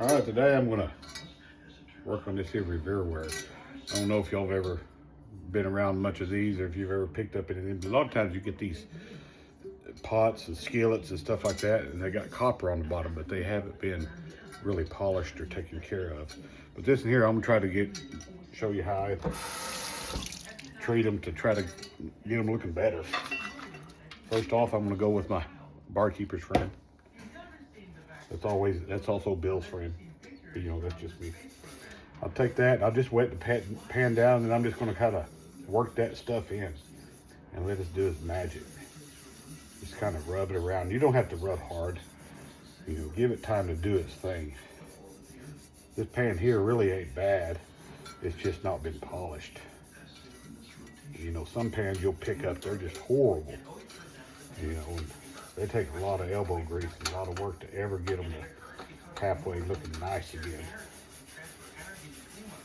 All right, today I'm gonna work on this here Revere ware. I don't know if y'all have ever been around much of these or if you've ever picked up anything, but a lot of times you get these pots and skillets and stuff like that, and they got copper on the bottom, but they haven't been really polished or taken care of. But this in here, I'm gonna try to show you how I treat them to try to get them looking better. First off, I'm gonna go with my barkeeper's friend. That's also Bill's friend. But, you know, that's just me. I'll take that, I'll just wet the pan down, and I'm just gonna kind of work that stuff in and let it do its magic. Just kind of rub it around. You don't have to rub hard. You know, give it time to do its thing. This pan here really ain't bad. It's just not been polished. You know, some pans you'll pick up, they're just horrible. You know, and they take a lot of elbow grease and a lot of work to ever get them to halfway looking nice again.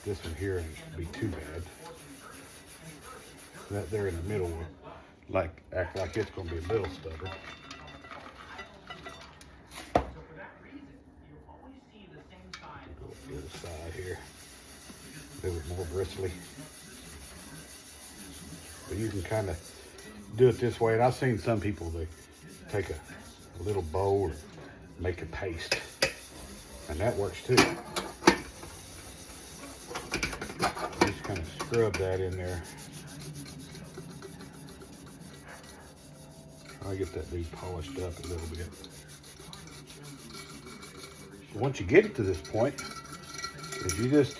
This one here ain't be too bad. That there in the middle will act like it's gonna be a little stubborn. Go to the other side here. A little more bristly. But you can kind of do it this way, and I've seen some people, they take a little bowl and make a paste, and that works too. Just kind of scrub that in there. I'll get that dude polished up a little bit. Once you get it to this point, is you just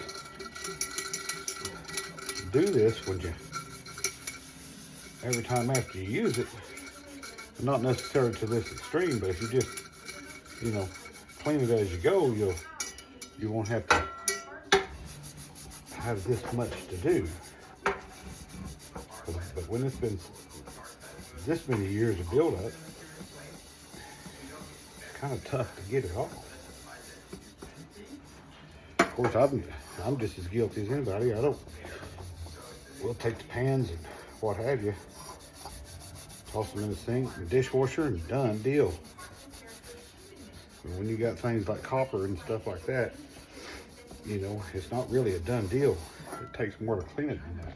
do this every time after you use it. Not necessarily to this extreme, but if you just, you know, clean it as you go, you won't have to have this much to do. But when it's been this many years of build-up, it's kind of tough to get it off. Of course, I'm just as guilty as anybody. We'll take the pans and what have you, toss them in the sink and dishwasher, and done deal. And when you got things like copper and stuff like that, you know, it's not really a done deal. It takes more to clean it than that.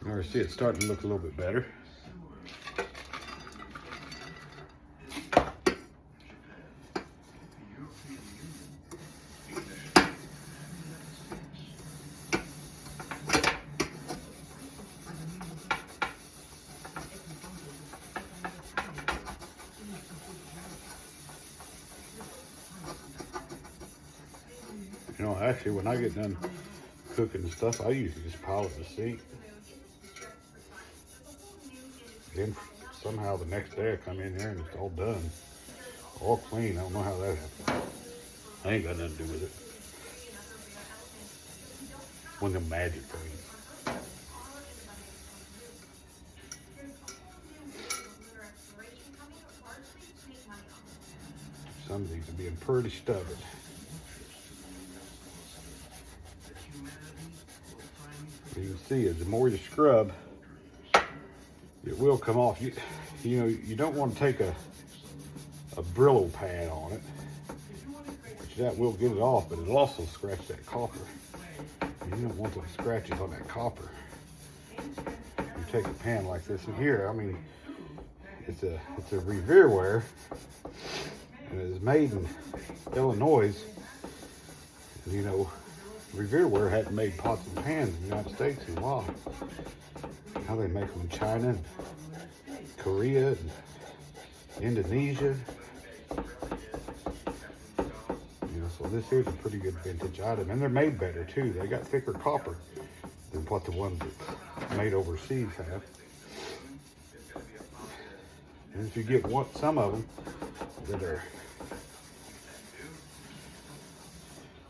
You already see it's starting to look a little bit better. You know, actually, when I get done cooking and stuff, I usually just pile it in the sink. Then somehow the next day I come in here and it's all done, all clean. I don't know how that happened. I ain't got nothing to do with it. One of them magic things. Some of these are being pretty stubborn. You can see is the more you scrub, it will come off. You know, you don't want to take a Brillo pad on it, which that will get it off, but it'll also scratch that copper. And you don't want those scratches on that copper. You take a pan like this in here. I mean, it's a Revere ware, and it is made in Illinois. You know, Revere ware hadn't made pots and pans in the United States in a while. Now they make them in China and Korea and Indonesia. You know, so this here's a pretty good vintage item, and they're made better too. They got thicker copper than what the ones that's made overseas have. And if you get some of them that are,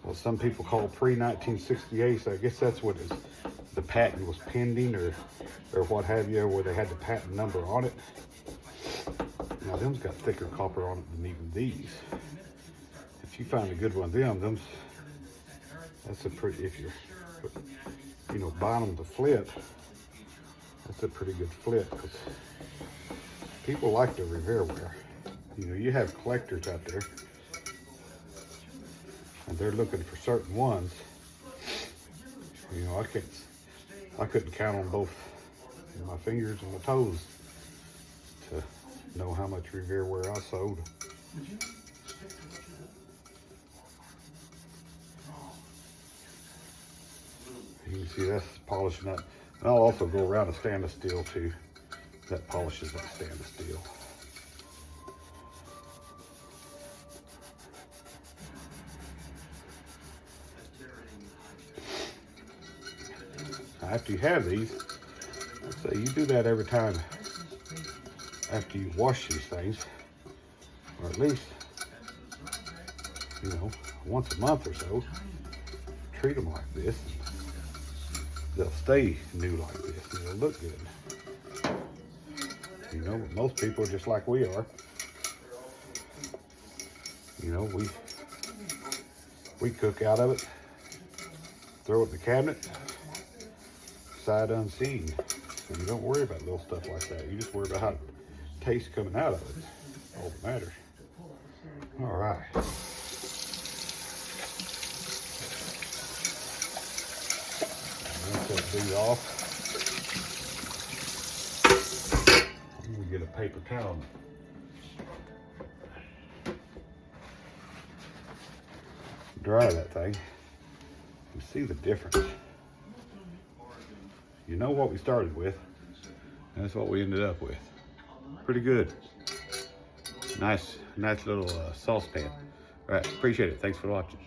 well, some people call pre-1968, so I guess that's what the patent was pending or what have you, where they had the patent number on it. Now, them's got thicker copper on it than even these. If you find a good one of them, that's a pretty, if you're, you know, buying them to flip, that's a pretty good flip, because people like the Revere ware. You know, you have collectors out there, and they're looking for certain ones. You know, I couldn't count on both my fingers and my toes to know how much Revere ware I sold. You can see that's polishing up. And I'll also go around a stainless steel too. That polishes that stainless steel. After you have these, let's say you do that every time after you wash these things, or at least, you know, once a month or so, treat them like this. They'll stay new like this, and they'll look good. You know, most people are just like we are. You know, we cook out of it, throw it in the cabinet, side unseen. And you don't worry about little stuff like that. You just worry about how it tastes coming out of it. That's all that matters. All right. Rinse that bead off. I'm gonna get a paper towel. Dry that thing. You see the difference. You know what we started with, and that's what we ended up with. Pretty good. Nice little saucepan. All right, appreciate it. Thanks for watching.